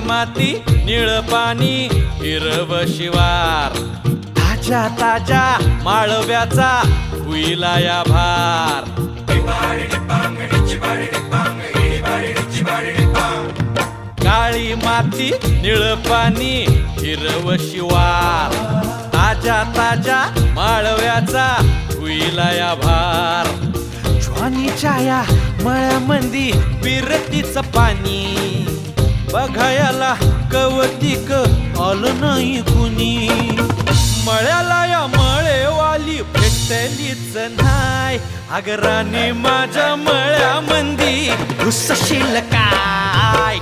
माती निळ पाणी हिरव शिवार ताज्या ताज्या माळव्याचा हुईला या भार काळी माती निळ पाणी हिरव शिवार ताज्या ताज्या माळव्याचा हुईला या भार ज्वानीच्या या मळ्यामंदी बिरतीच पाणी बघायला कवतिक आलं नाही कुणी मळ्याला या मळेवाली भेटलीच नाय अगराने माझ्या मळ्यामंदी घुसशील काय